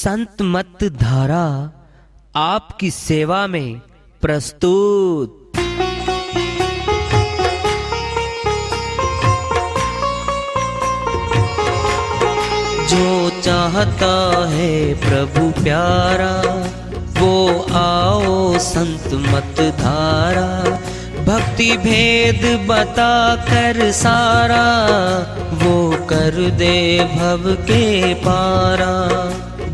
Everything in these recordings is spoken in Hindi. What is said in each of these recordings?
संत मत धारा आपकी सेवा में प्रस्तुत। जो चाहता है प्रभु प्यारा वो आओ संत मत धारा। भक्ति भेद बता कर सारा वो कर दे भव के पारा।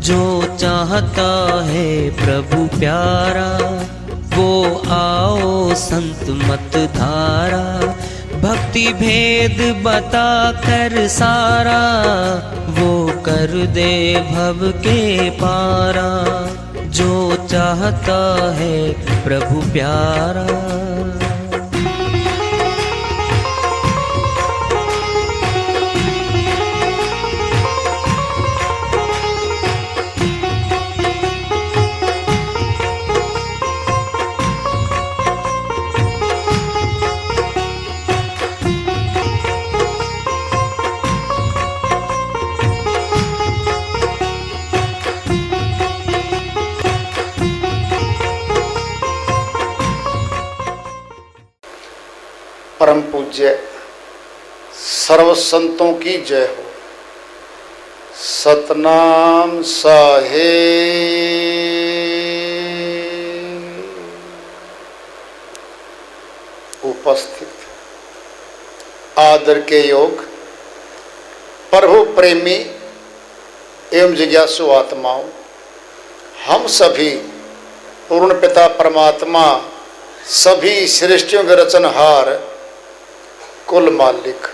जो चाहता है प्रभु प्यारा वो आओ संत मत धारा। भक्ति भेद बता कर सारा वो कर दे भव के पारा। जो चाहता है प्रभु प्यारा। परम पूज्य सर्व संतों की जय हो। सतनाम साहेब। उपस्थित आदर के योग प्रभु प्रेमी एवं जिज्ञासु आत्माओं, हम सभी पूर्ण पिता परमात्मा सभी सृष्टियों के रचनहार कुल मालिक,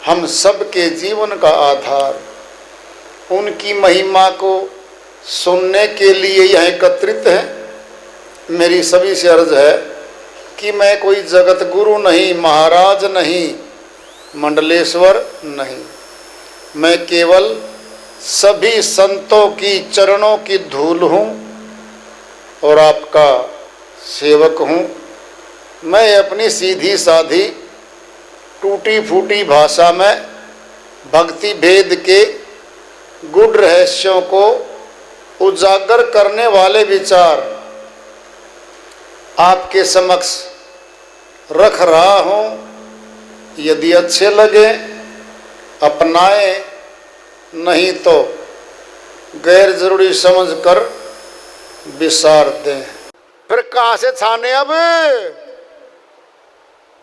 हम सब के जीवन का आधार, उनकी महिमा को सुनने के लिए यहाँ एकत्रित हैं। मेरी सभी से अर्ज है कि मैं कोई जगत गुरु नहीं, महाराज नहीं, मंडलेश्वर नहीं, मैं केवल सभी संतों की चरणों की धूल हूँ और आपका सेवक हूँ। मैं अपनी सीधी साधी टूटी फूटी भाषा में भक्ति भेद के गूढ़ रहस्यों को उजागर करने वाले विचार आपके समक्ष रख रहा हूँ। यदि अच्छे लगे अपनाएं, नहीं तो गैर जरूरी समझकर विसार दें। फिर कहाँ से छाने? अब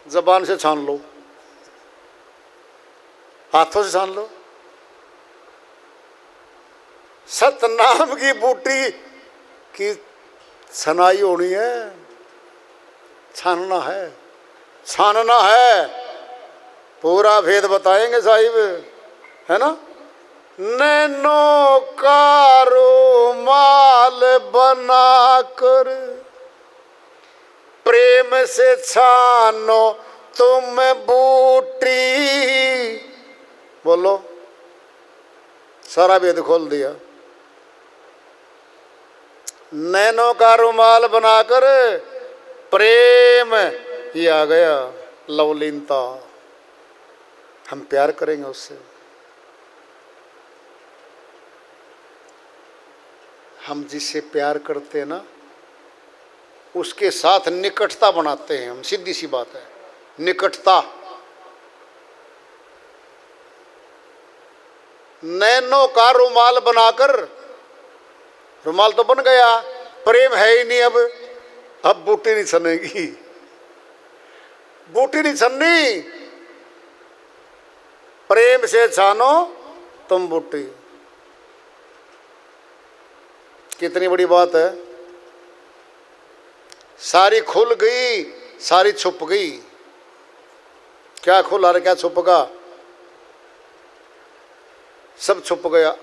जबान से छान लो, हाथों से छान लो। सतनाम की बूटी की छनाई होनी है, छानना है, छानना है। पूरा भेद बताएंगे साहिब, है ना। नैनो का रुमाल बनाकर प्रेम से छानो तुम बूटी। बोलो, सारा वेद खोल दिया। नैनो का रुमाल बनाकर प्रेम, ये आ गया लवलीनता। हम प्यार करेंगे उससे, हम जिससे प्यार करते हैं ना उसके साथ निकटता बनाते हैं हम। सीधी सी बात है, निकटता। नैनो का रुमाल बनाकर, रुमाल तो बन गया, प्रेम है ही नहीं। अब बूटी नहीं छनेगी, बूटी नहीं छननी। प्रेम से छानो तुम बूटी। कितनी बड़ी बात है। सारी खुल गई, सारी छुप गई। क्या खुला रे, क्या छुपगा? सब छुप गया।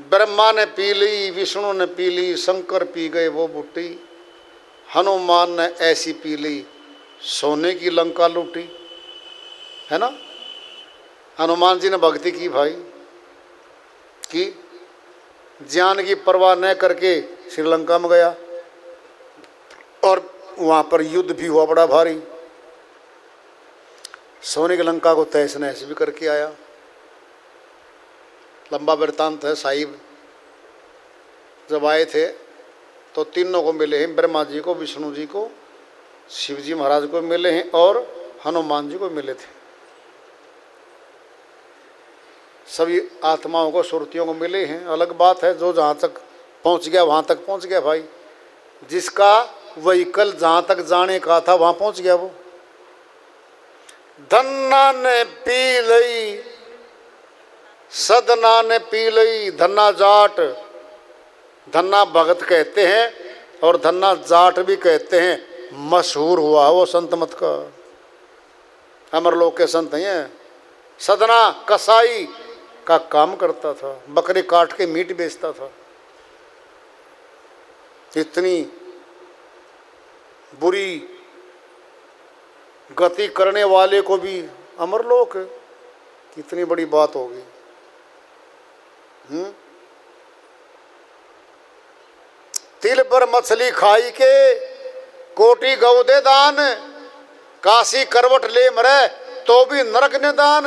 ब्रह्मा ने पी ली, विष्णु ने पी ली, शंकर पी गए वो बूटी। हनुमान ने ऐसी पी ली, सोने की लंका लूटी, है ना। हनुमान जी ने भक्ति की भाई, की जान की परवाह न करके श्रीलंका में गया और वहाँ पर युद्ध भी हुआ बड़ा भारी। सोने की लंका को तहस नहस भी करके आया। लंबा वृत्तांत है। साहिब जब आए थे तो तीनों को मिले हैं, ब्रह्मा जी को, विष्णु जी को, शिव जी महाराज को मिले हैं और हनुमान जी को मिले थे। सभी आत्माओं को, सुरतियों को मिले हैं। अलग बात है, जो जहाँ तक पहुँच गया वहाँ तक पहुँच गया भाई। जिसका व्हीकल जहाँ तक जाने का था वहाँ पहुँच गया वो। धन्ना ने पी लई, सदना ने पी लई, धन्ना जाट, धन्ना भगत कहते हैं और धन्ना जाट भी कहते हैं। मशहूर हुआ वो संत मत का, अमरलोक के संत हैं। सदना कसाई का काम करता था, बकरे काट के मीट बेचता था। इतनी बुरी गति करने वाले को भी अमरलोक, कितनी बड़ी बात होगी। तिल पर मछली खाई के कोटि गौ दे दान, काशी करवट ले मरे तो भी नरक निदान।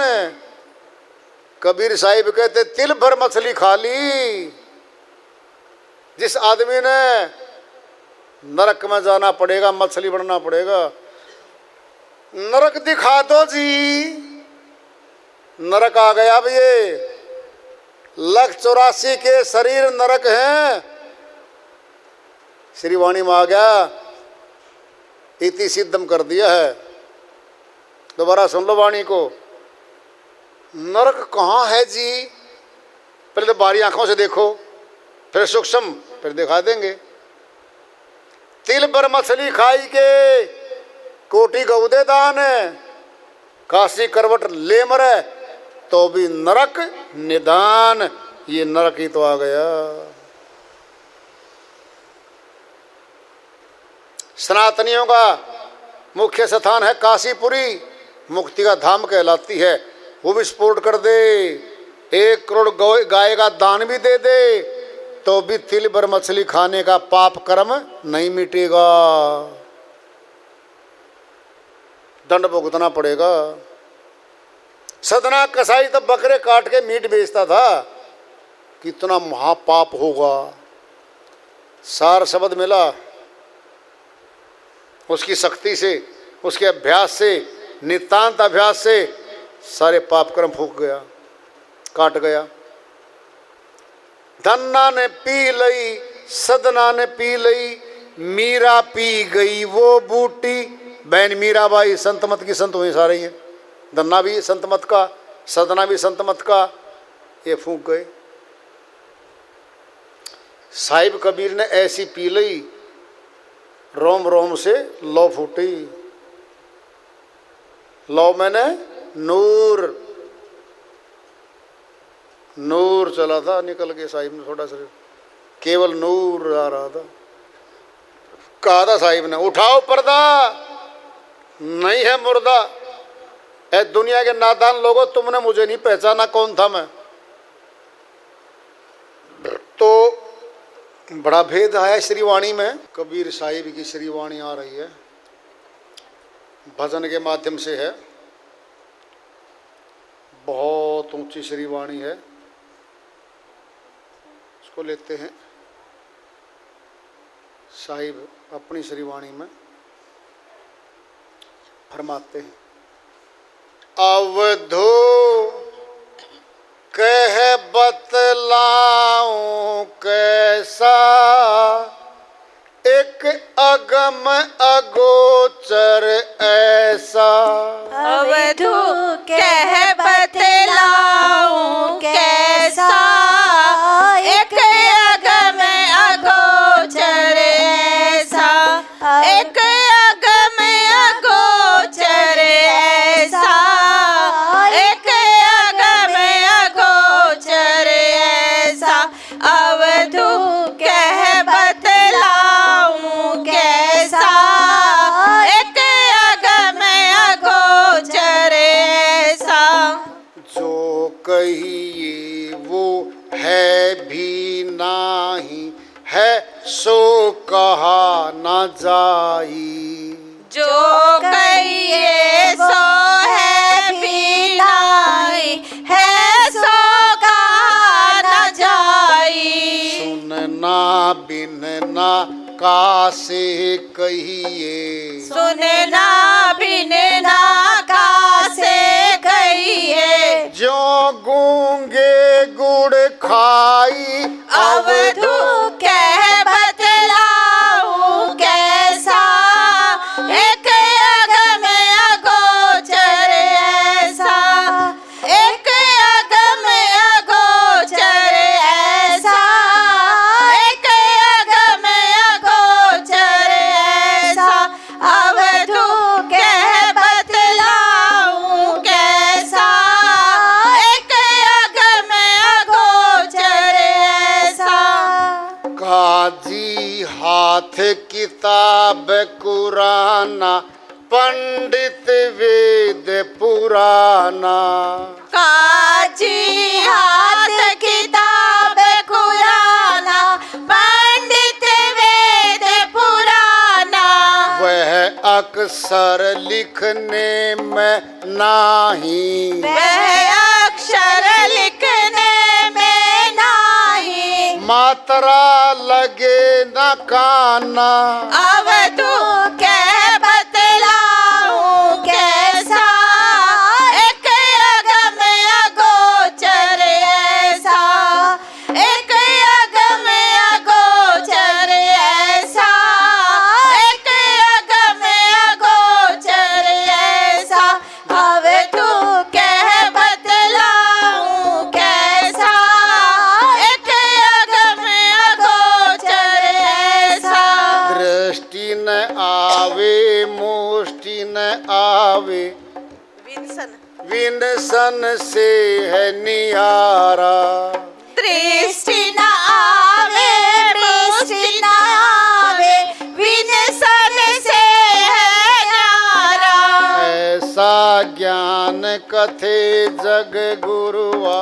कबीर साहिब कहते तिल भर मछली खा ली। जिस आदमी ने नरक में जाना पड़ेगा, मछली बनना पड़ेगा। नरक दिखा दो जी, नरक आ गया अब ये। 184 के शरीर नरक हैं। श्री वाणी में आ गया, इति सिद्धम कर दिया है। दोबारा सुन लो वाणी को। नरक कहाँ है जी? पहले तो बारी आंखों से देखो, फिर सूक्ष्म, फिर दिखा देंगे। तिल भर मछली खाई के कोटि गौ दे दान, काशी करवट ले मरे तो भी नरक निदान। ये नरक ही तो आ गया। सनातनियों का मुख्य स्थान है काशीपुरी, मुक्ति का धाम कहलाती है। वो भी सपोर्ट कर दे, 1 करोड़ गाय का दान भी दे दे तो भी तिल भर मछली खाने का पाप कर्म नहीं मिटेगा, दंड भुगतना पड़ेगा। सदना कसाई तो बकरे काट के मीट बेचता था, कितना महापाप होगा। सार शब्द मिला, उसकी शक्ति से, उसके अभ्यास से, नितांत अभ्यास से सारे पाप कर्म फूक गया, काट गया। धन्ना ने पी लई, सदना ने पी लई, मीरा पी गई वो बूटी। बहन मीराबाई संत मत की संत हुई सारे। ये धन्ना भी संत मत का, सदना भी संत मत का, ये फूक गए। साहिब कबीर ने ऐसी पी लई, रोम रोम से लौ फूटी। लौ मैंने नूर, नूर चला था, निकल के साहिब ने थोड़ा सा, केवल नूर आ रहा था। कहा था साहिब ने, उठाओ पर्दा, नहीं है मुर्दा। ऐ दुनिया के नादान लोगों, तुमने मुझे नहीं पहचाना कौन था मैं। तो बड़ा भेद आया श्रीवाणी में। कबीर साहिब की श्रीवाणी आ रही है, भजन के माध्यम से है। बहुत ऊंची श्रीवाणी है, इसको लेते हैं। साहिब अपनी श्रीवाणी में फरमाते हैं, अवधो कह बतलाऊं कैसा, एक अगम अगोचर ऐसा। अवधू कह बतलाऊं कैसा, एक अगम अगोचर ऐसा, एक अगम अगोचर ऐसा, एक अगम अगोचर ऐसा। अवधू कह बतलाऊं कैसा, एक अगम अगोचर ऐसा। जो कहिए वो है भी नाही, है सो कहा न जाई। जो कहिए सो है बिन ना कासे कहिए, सुनना बिन ना कासे कहिए। जो गूंगे गुड़ खाई अवधू कह बतलाऊं कैसा, एक अगम अगोचर ऐसा, एक अगम अगोचर ऐसा, एक अगम अगोचर ऐसा। अवधू कह बतलाऊं कैसा, एक अगम अगोचर ऐसा। काजी हाथ किताब कुराना, पंडित वेद पुराना। काजी हाथ किताब कुराना, पंडित वेद पुराना। वह अक्सर लिखने में नाही, वह अक्षर लिखने में नाही। मात्रा लगे न काना, अवधू कह बतलाऊं कैसा, एक अगम अगोचर ऐसा, एक अगम अगोचर ऐसा, एक अगम अगोचर ऐसा। अवधू कह बतलाऊं कैसा, एक अगम अगोचर ऐसा। दृष्टि न आवे मुष्टि न आवे, विनसन से है नियारा। दृष्टि न आवे दृष्टि न आवे, विनसन से है न्यारा। ऐसा ज्ञान कथे जग गुरुआ,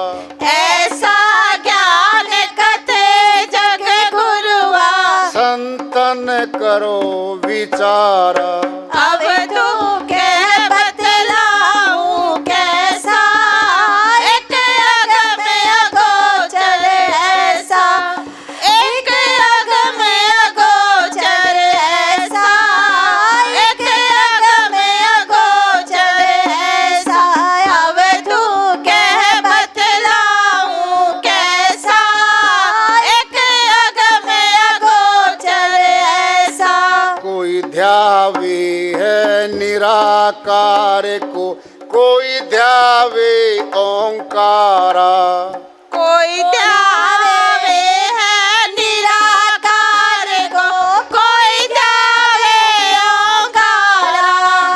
ऐसा ज्ञान कथे जग गुरुआ। संतन करो विचारा। अवधू कह बतलाऊं कैसा, एक अगम अगोचर ऐसा, एक अगम अगोचर ऐसा, एक अगम अगोचर ऐसा। अवधू कह बतलाऊं कैसा, एक अगम अगोचर ऐसा। कोई ध्यावे है निराकार को, कोई ध्यावे ओंकारा। कोई ध्यावे है निराकार को, कोई ध्यावे ओंकारा।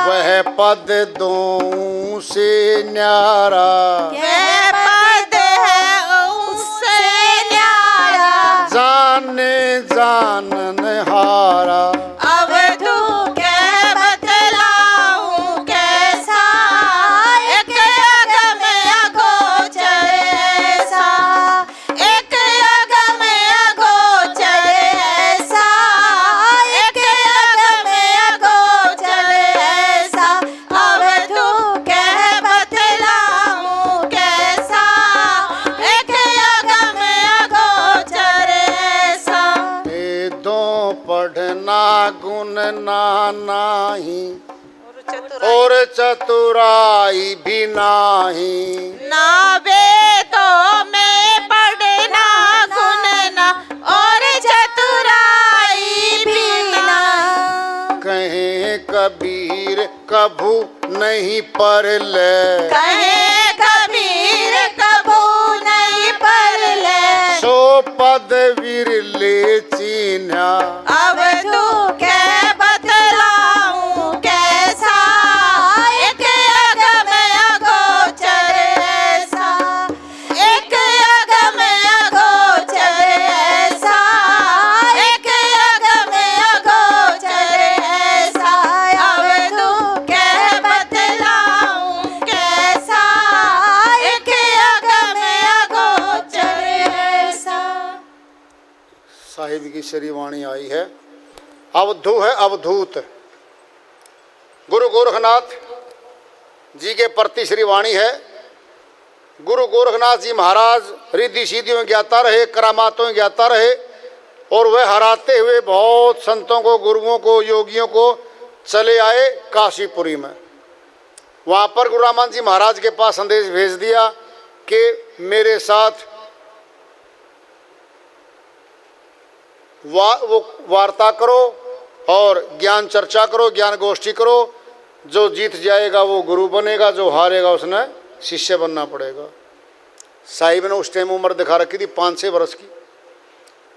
वह पद दो से न्यारा, यह पद है उससे न्यारा। जाने जानन हारा। अवधू कह बतलाऊं कैसा, एक अगम अगोचर ऐसा, एक अगम अगोचर ऐसा, एक अगम अगोचर ऐसा। अवधू कह बतलाऊं कैसा, एक अगम अगोचर ऐसा। वेदों पढ़ना गुण ना नाही, और चतुराई भी नाही। ना वेदों में पढ़ना गुण ना, और चतुराई भी ना। कहे कबीर कभू नहीं पर ले, कहे कबीर कबू नहीं पर ले। सो पद विरले चीन्हा। अवधू कह बतलाऊं कैसा, एक अगम अगोचर ऐसा, एक अगम अगोचर ऐसा, एक अगम अगोचर ऐसा। अवधू कह बतलाऊं कैसा, एक अगम अगोचर ऐसा। साहिब की श्री वाणी आई है। अवधू है अवधूत। गुरु गोरखनाथ जी के प्रति श्री वाणी है। गुरु गोरखनाथ जी महाराज रिद्धि सीधियों ज्ञाता रहे, करामातों ज्ञाता रहे, और वह हराते हुए बहुत संतों को, गुरुओं को, योगियों को चले आए काशीपुरी में। वहाँ पर गुरु रामानंद जी महाराज के पास संदेश भेज दिया कि मेरे साथ वो वार्ता करो और ज्ञान चर्चा करो, ज्ञान गोष्ठी करो। जो जीत जाएगा वो गुरु बनेगा, जो हारेगा उसने शिष्य बनना पड़ेगा। साहिब ने उस टाइम उम्र दिखा रखी थी 5-6 वर्ष की।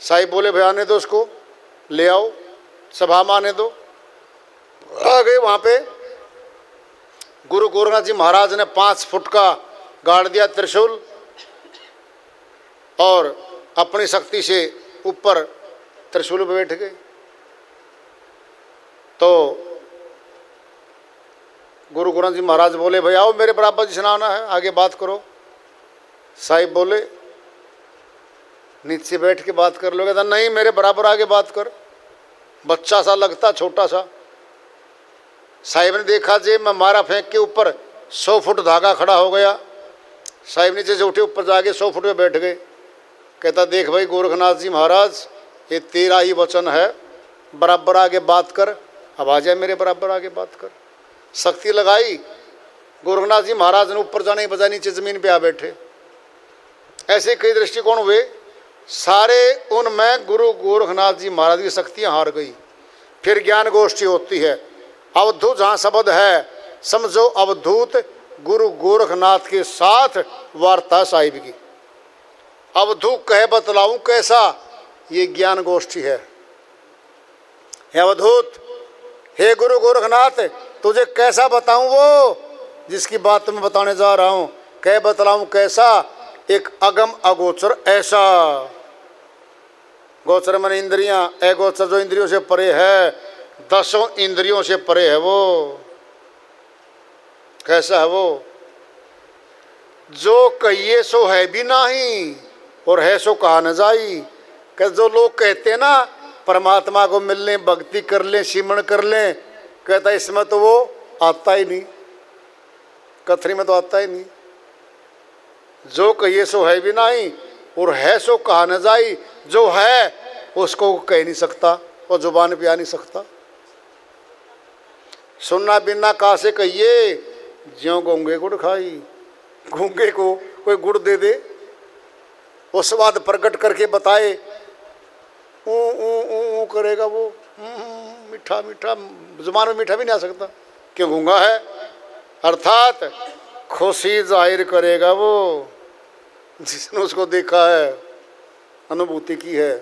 साहिब बोले भाई आने दो, उसको ले आओ, सभा में आने दो। आ गए वहाँ पे। गुरु गोरखनाथ जी महाराज ने 5 फुट का गाड़ दिया त्रिशूल और अपनी शक्ति से ऊपर त्रिशूल पे बैठ गए। तो गुरु गोरखनाथ जी महाराज बोले भाई आओ मेरे बराबर जिसने आना है, आगे बात करो। साहिब बोले नीचे बैठ के बात कर लोगे? नहीं, मेरे बराबर आगे बात कर। बच्चा सा लगता, छोटा सा। साहिब ने देखा जे मैं मारा फेंक के ऊपर 100 फुट धागा खड़ा हो गया। साहिब नीचे से उठे, ऊपर जाके 100 फुट पे बैठ गए। कहता देख भाई गोरखनाथ जी महाराज, ये तेरा ही वचन है, बराबर आगे बात कर। अब आ जाए मेरे बराबर आगे बात कर। शक्ति लगाई, गोरखनाथ जी महाराज ने ऊपर जाने के बजाय नीचे जमीन पे आ बैठे। ऐसे कई दृष्टिकोण हुए, सारे उनमें गुरु गोरखनाथ जी महाराज की शक्तियाँ हार गई। फिर ज्ञान गोष्ठी होती है। अवधूत जहाँ शब्द है, समझो अवधूत गुरु गोरखनाथ के साथ वार्ता साहिब की। अवधूत कहे बतलाऊं कैसा, ये ज्ञान गोष्ठी है। हे अवधूत, हे गुरु गोरखनाथ, तुझे कैसा बताऊं वो जिसकी बात मैं बताने जा रहा हूं। कह बतलाऊं कैसा, एक अगम अगोचर ऐसा। गोचर मन इंद्रियां, अगोचर जो इंद्रियों से परे है, 10 इंद्रियों से परे है वो। कैसा है वो? जो कहिए सो है भी नहीं और है सो कहा न जाई। कि जो लोग कहते हैं ना परमात्मा को मिल लें, भक्ति कर लें, सिमरण कर लें, कहता इसमें तो वो आता ही नहीं, कथनी में तो आता ही नहीं। जो कहिए सो है भी नहीं और है सो कहा न जाई। जो है उसको कह नहीं सकता और जुबान पे आ नहीं सकता। सुनना बिना कहा से कहिए, ज्यों गूंगे गुड़ खाई। गूंगे को कोई गुड़ दे दे, वो स्वाद प्रकट करके बताए, ऊ करेगा वो, मीठा मीठा, जुबान में मीठा भी नहीं आ सकता, क्यों गूंगा है। अर्थात खुशी जाहिर करेगा वो जिसने उसको देखा है, अनुभूति की है।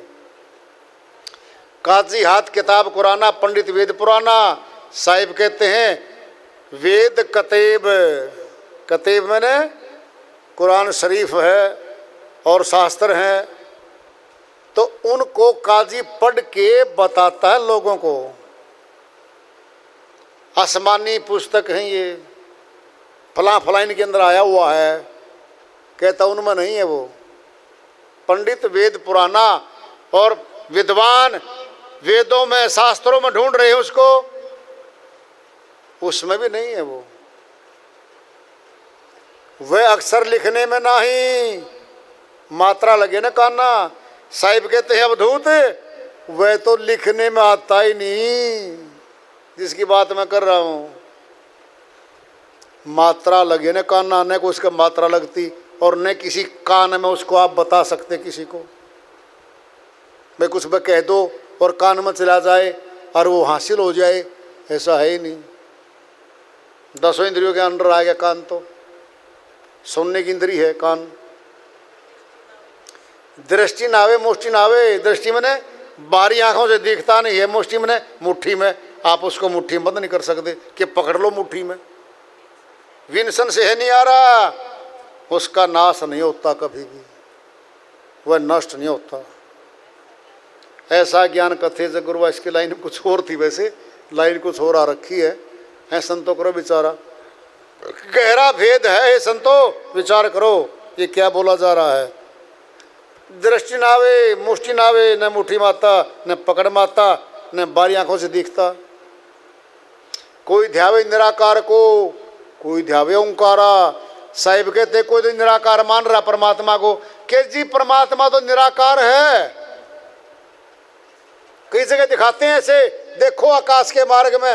काजी हाथ किताब कुराना, पंडित वेद पुराना। साहिब कहते हैं वेद कतेब, कतेब मैंने कुरान शरीफ है और शास्त्र हैं, तो उनको काजी पढ़ के बताता है लोगों को। आसमानी पुस्तक है ये, फला फला इनके अंदर आया हुआ है, कहता उनमें नहीं है वो। पंडित वेद पुराना और विद्वान वेदों में शास्त्रों में ढूंढ रहे हैं उसको, उसमें भी नहीं है वो। वह अक्षर लिखने में नहीं, मात्रा लगे ना काना। साहिब कहते हैं अवधूत, वह तो लिखने में आता ही नहीं जिसकी बात मैं कर रहा हूं। मात्रा लगे ना काना, न को उसका मात्रा लगती और न किसी कान में उसको आप बता सकते किसी को। मैं कुछ मैं कह दो और कान में चला जाए और वो हासिल हो जाए, ऐसा है ही नहीं। 10 इंद्रियों के अंदर आ गया कान, तो सुनने की इंद्री है कान। दृष्टि नावे मुष्टि नावे। दृष्टि मैंने बारी आंखों से देखता नहीं है, मुष्टि मैंने मुट्ठी में। आप उसको मुट्ठी में बंद नहीं कर सकते कि पकड़ लो मुट्ठी में। विनसन से है नहीं आ रहा, उसका नाश नहीं होता कभी भी, वह नष्ट नहीं होता। ऐसा ज्ञान कथे से गुरुवा। इसकी लाइन कुछ और थी, वैसे लाइन कुछ और आ रखी है। संतो करो विचारा, गहरा भेद है। हे संतो विचार करो ये क्या बोला जा रहा है। दृष्टि नावे मुष्टि नावे, न मुट्ठी माता न पकड़ माता, न बारी आंखों से दिखता। कोई ध्यावे निराकार को, कोई ध्यावे ओंकारा। साहिब कहते कोई तो निराकार मान रहा परमात्मा को, कि जी परमात्मा तो निराकार है। कई जगह दिखाते हैं ऐसे, देखो आकाश के मार्ग में,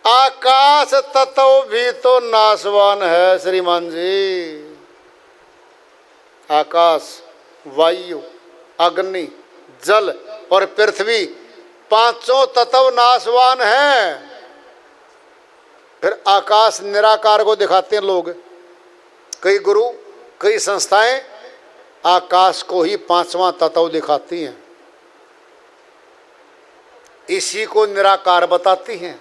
आकाश तत्व भी तो नाशवान है श्रीमान जी। आकाश, वायु, अग्नि, जल और पृथ्वी, पांचों तत्व नाशवान हैं। फिर आकाश निराकार को दिखाते हैं लोग, कई गुरु, कई संस्थाएं आकाश को ही पांचवां तत्व दिखाती हैं, इसी को निराकार बताती हैं।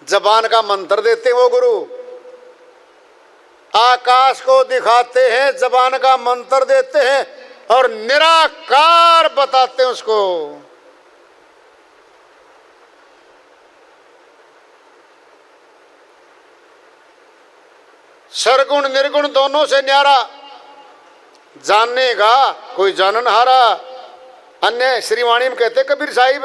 जबान का मंत्र देते हैं वो गुरु, आकाश को दिखाते हैं, जबान का मंत्र देते हैं और निराकार बताते हैं उसको। सरगुण निर्गुण दोनों से न्यारा, जानने का कोई जाननहारा। अन्य श्रीवाणी में कहते कबीर साहिब,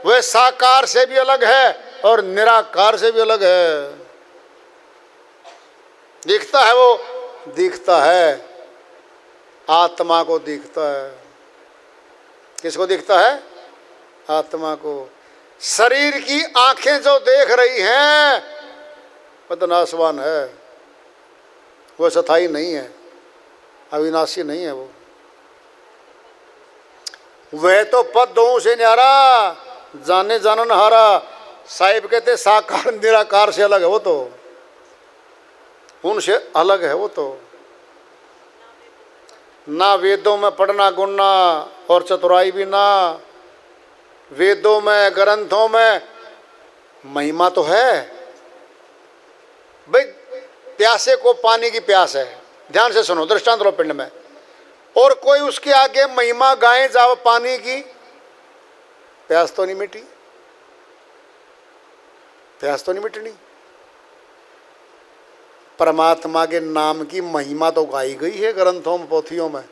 वह साकार से भी अलग है और निराकार से भी अलग है। दिखता है वो, दिखता है, आत्मा को दिखता है। किसको दिखता है? आत्मा को। शरीर की आंखें जो देख रही हैं वह तो नाशवान है, वह स्थायी नहीं है, अविनाशी नहीं है वो। वह तो पद दो से न्यारा, जाने जानन हारा। साहिब कहते साकार निराकार से अलग है वो, तो उनसे अलग है वो। तो ना वेदों में पढ़ना गुणना और चतुराई भी ना, वेदों में ग्रंथों में महिमा तो है भाई। प्यासे को पानी की प्यास है, ध्यान से सुनो, दृष्टांत लो पिंड में, और कोई उसके आगे महिमा गाए जाओ पानी की, प्यास तो नहीं मिटी, प्यास तो नहीं मिटनी। परमात्मा के नाम की महिमा तो गाई गई है ग्रंथों में, पोथियों में,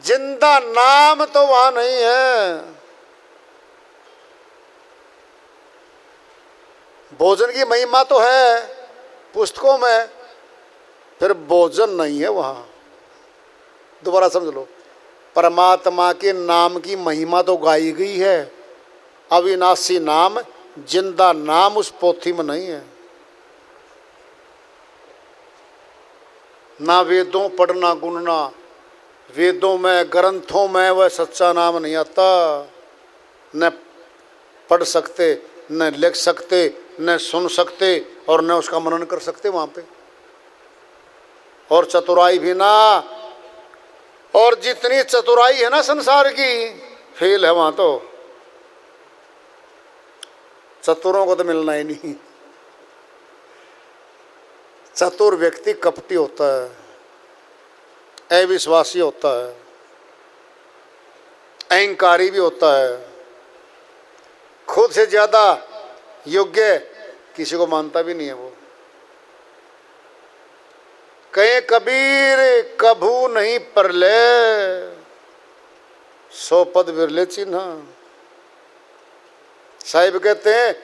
जिंदा नाम तो वहां नहीं है। भोजन की महिमा तो है पुस्तकों में, फिर भोजन नहीं है वहां। दोबारा समझ लो, परमात्मा के नाम की महिमा तो गाई गई है, अविनाशी नाम, जिंदा नाम उस पोथी में नहीं है। ना वेदों पढ़ना गुणना, वेदों में ग्रंथों में वह सच्चा नाम नहीं आता। न पढ़ सकते, न लिख सकते, न सुन सकते और न उसका मनन कर सकते वहां पे। और चतुराई भी ना, और जितनी चतुराई है ना संसार की, फेल है वहां तो। चतुरों को तो मिलना ही नहीं। चतुर व्यक्ति कपटी होता है, अविश्वासी होता है, अहंकारी भी होता है, खुद से ज्यादा योग्य किसी को मानता भी नहीं है वो। कहे कबीर कभू नहीं परले, 100 पद बिरले चिन्ह। साहिब कहते हैं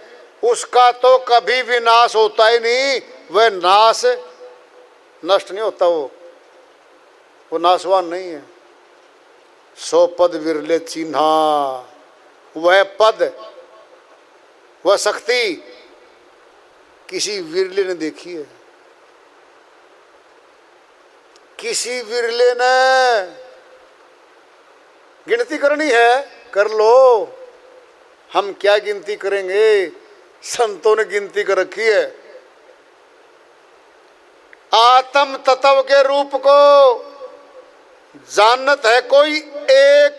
उसका तो कभी विनाश होता ही नहीं, वह नाश नष्ट नहीं होता, वो नाशवान नहीं है। 100 पद विरले चिन्हा, वह पद, वह शक्ति किसी विरले ने देखी है, किसी विरले ने। गिनती करनी है कर लो, हम क्या गिनती करेंगे, संतों ने गिनती कर रखी है। आत्म तत्व के रूप को जानत है कोई एक,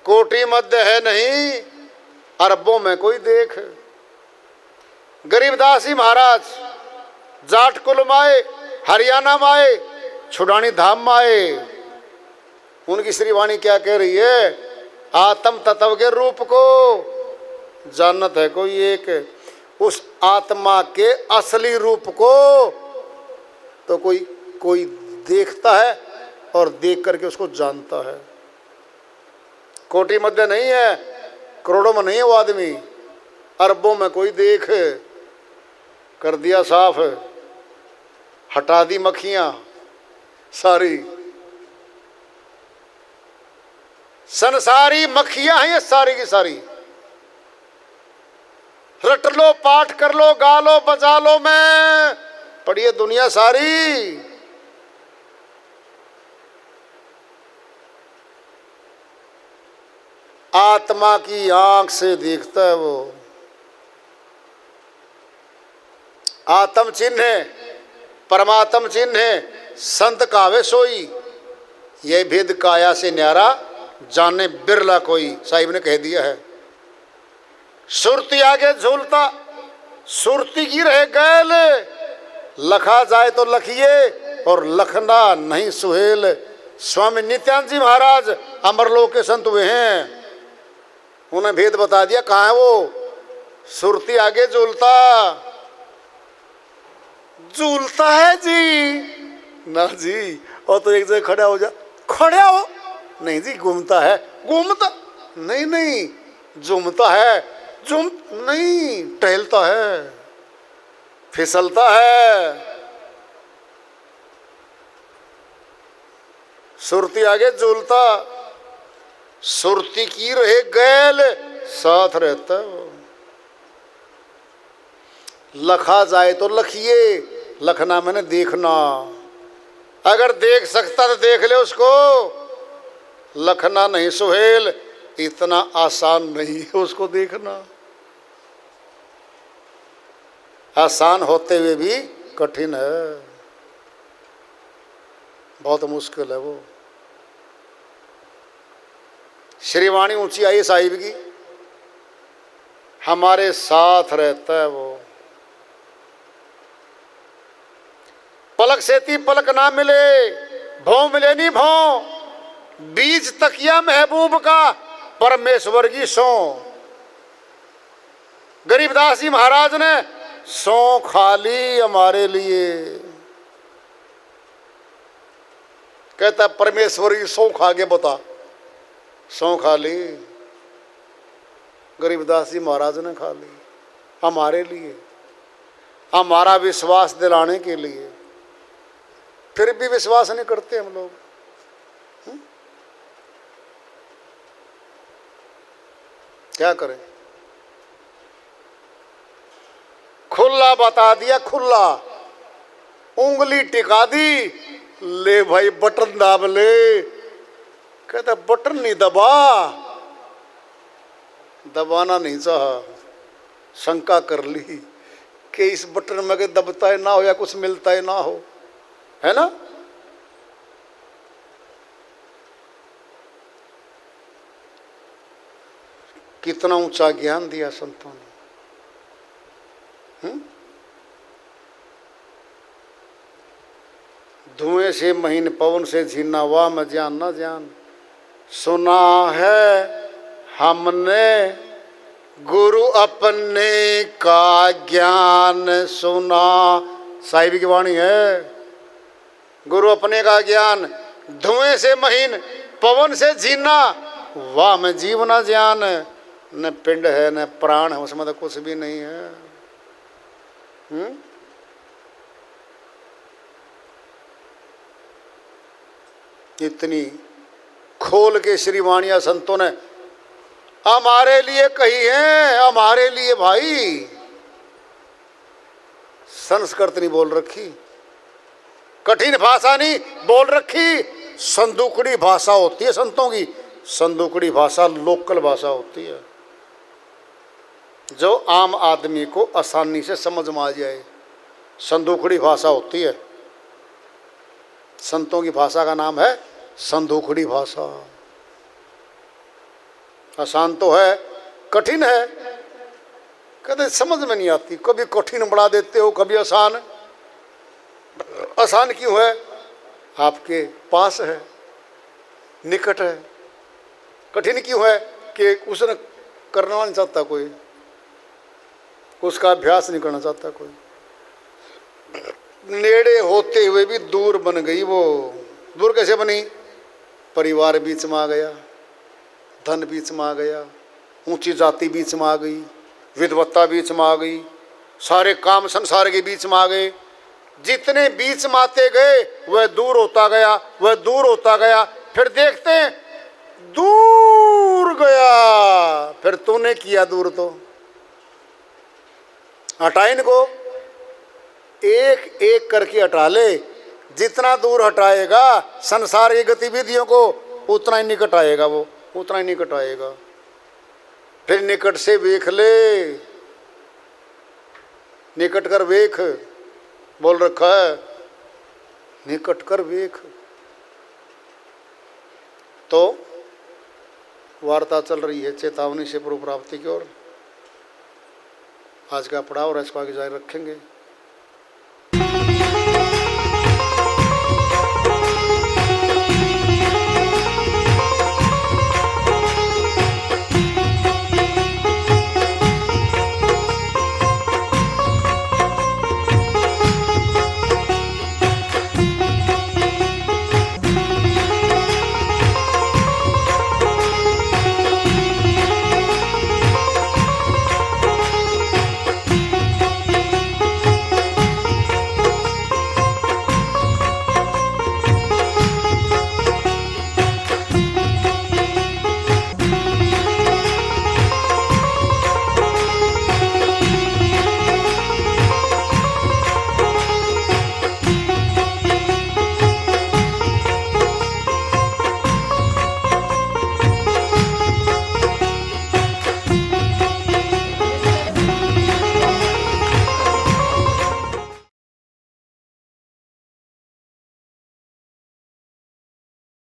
कोटि मध्य है नहीं, अरबों में कोई देख। गरीबदास जी महाराज जाट कुल माए, हरियाणा माए, छुड़ानी धाम माए। उनकी श्रीवाणी क्या कह रही है? आत्म तत्व के रूप को जानत है कोई एक, उस आत्मा के असली रूप को तो कोई देखता है और देख करके उसको जानता है। कोटि मध्य नहीं है, करोड़ों में नहीं है वो आदमी, अरबों में कोई देख। कर दिया साफ, हटा दी मक्खियां सारी। संसारी मक्खियां हैं ये सारी की सारी। रट लो, पाठ कर लो, गा लो, बजा लो, मैं पढ़िए दुनिया सारी। आत्मा की आंख से देखता है वो। आत्म चिन्ह है, परमात्म चिन्ह है, संत कावे सोई। ये भेद काया से न्यारा, जाने बिरला कोई, साहिब ने कह दिया है। सुरती आगे झूलता, सुरती की रहे गैल, लखा जाए तो लखिए और लखना नहीं सुहेल। स्वामी नित्यानंद जी महाराज अमरलोक के संत हुए हैं, उन्हें भेद बता दिया। कहाँ है वो? सुरती आगे झूलता, झूलता है जी ना जी, और तो एक जगह खड़ा हो जा, खड़ा हो नहीं जी, घूमता है, घूमता नहीं, नहीं झूमता है, झूम नहीं, टहलता है, फिसलता है। सुरती आगे झूलता, सुरती की रहे गैल, साथ रहता है वो। लखा जाए तो लखिए, लखना मैंने देखना, अगर देख सकता तो देख ले उसको। लखना नहीं सुहेल, इतना आसान नहीं है उसको देखना। आसान होते हुए भी कठिन है, बहुत मुश्किल है वो। श्रीवाणी ऊंची आई साहिब की, हमारे साथ रहता है वो। पलक सेती पलक ना मिले, भों मिले नहीं भों, बीज तकिया महबूब का परमेश्वर की सौ। गरीबदास जी महाराज ने सौ खा ली हमारे लिए, कहता परमेश्वर की सौ खा के बता, सौ खा ली। गरीबदास जी महाराज ने खा ली हमारे लिए, हमारा विश्वास दिलाने के लिए। फिर भी विश्वास नहीं करते हम लोग। क्या करें? खुला बता दिया, खुला उंगली टिका दी, ले भाई बटन दाब ले। कहता बटन नहीं दबा, दबाना नहीं चाहा, शंका कर ली कि इस बटन में दबता है ना हो या कुछ मिलता है ना हो, है ना। कितना ऊंचा ज्ञान दिया संतों ने। धुएं से महीन पवन से झीना, वाह मैं जान ना जान। सुना है हमने गुरु अपने का ज्ञान सुना, साहिब की वाणी है। गुरु अपने का ज्ञान, धुएं से महीन पवन से झीना, वाह मैं जीव ना जान। न पिंड है न प्राण है, उसमें तो कुछ भी नहीं है। इतनी खोल के श्री वाणिया संतों ने हमारे लिए कही है, हमारे लिए भाई। संस्कृत नहीं बोल रखी, कठिन भाषा नहीं बोल रखी, संदूकड़ी भाषा होती है संतों की। संदूकड़ी भाषा लोकल भाषा होती है, जो आम आदमी को आसानी से समझ में आ जाए, संदूकड़ी भाषा होती है। संतों की भाषा का नाम है संदूकड़ी भाषा। आसान तो है, कठिन है, कहते समझ में नहीं आती। कभी कठिन बढ़ा देते हो, कभी आसान। आसान क्यों है? आपके पास है, निकट है। कठिन क्यों है? कि उसने करना नहीं चाहता कोई, उसका अभ्यास नहीं करना चाहता कोई। नेड़े होते हुए भी दूर बन गई वो। दूर कैसे बनी? परिवार बीच में आ गया, धन बीच में आ गया, ऊंची जाति बीच में आ गई, विद्वत्ता बीच में आ गई, सारे काम संसार के बीच में आ गए। जितने बीच में आते गए वह दूर होता गया, वह दूर होता गया। फिर देखते हैं दूर गया। फिर तूने किया दूर, तो हटा इनको, एक एक करके हटा ले। जितना दूर हटाएगा संसार की गतिविधियों को, उतना ही निकट आएगा, वो उतना ही निकट आएगा। फिर निकट से देख ले, निकट कर वेख बोल रखा है, निकट कर वेख। तो वार्ता चल रही है चेतावनी से प्रभु प्राप्ति की ओर। आज का पड़ाव और इसको आगे जारी रखेंगे।